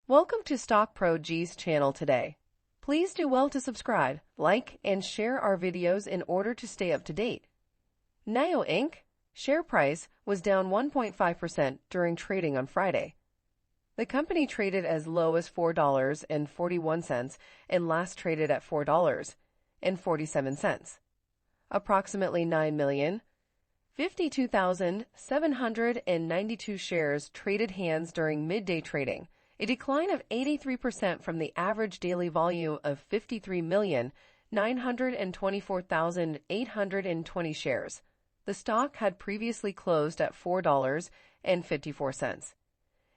Welcome to Stock Pro G's channel today. Please do well to subscribe, like, and share our videos in order to stay up to date. NIO Inc. share price was down 1.5% during trading on Friday. The company traded as low as $4.41 and last traded at $4.47. Approximately 9,052,792 shares traded hands during midday trading, a decline of 83% from the average daily volume of 53,924,820 shares. The stock had previously closed at $4.54.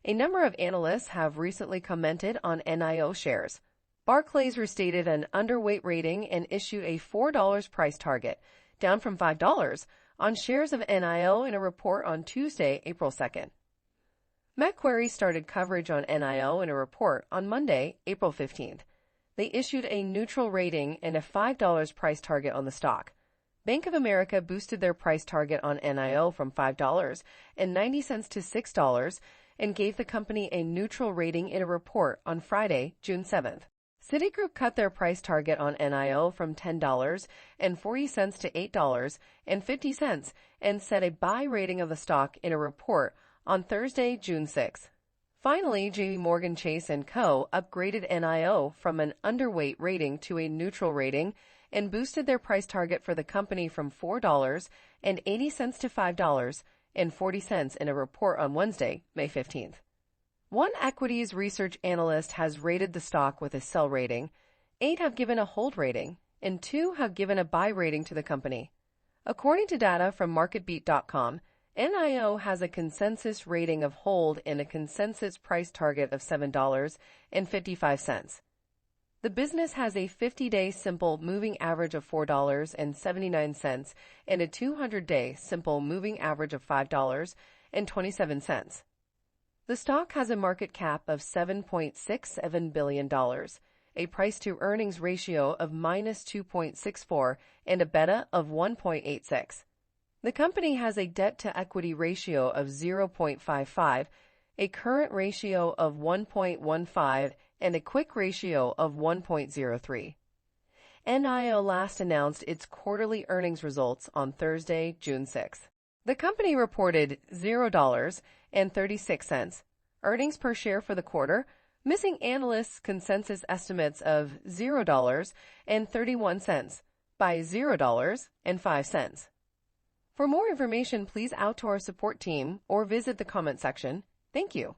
A number of analysts have recently commented on NIO shares. Barclays restated an underweight rating and issued a $4 price target, down from $5, on shares of NIO in a report on Tuesday, April 2nd. Macquarie started coverage on NIO in a report on Monday, April 15th. They issued a neutral rating and a $5 price target on the stock. Bank of America boosted their price target on NIO from $5.90 to $6 and gave the company a neutral rating in a report on Friday, June 7th. Citigroup cut their price target on NIO from $10.40 to $8.50 and set a buy rating of the stock in a report on Thursday, June 6. Finally, JPMorgan Chase & Co. upgraded NIO from an underweight rating to a neutral rating and boosted their price target for the company from $4.80 to $5.40 in a report on Wednesday, May 15th. One equities research analyst has rated the stock with a sell rating, 8 have given a hold rating, and 2 have given a buy rating to the company. According to data from MarketBeat.com, NIO has a consensus rating of hold and a consensus price target of $7.55. The business has a 50-day simple moving average of $4.79 and a 200-day simple moving average of $5.27. The stock has a market cap of $7.67 billion, a price-to-earnings ratio of -2.64, and a beta of 1.86. The company has a debt-to-equity ratio of 0.55, a current ratio of 1.15, and a quick ratio of 1.03. NIO last announced its quarterly earnings results on Thursday, June 6. The company reported $0.36 earnings per share for the quarter, missing analysts' consensus estimates of $0.31 by $0.05. For more information, please out to our support team or visit the comment section. Thank you.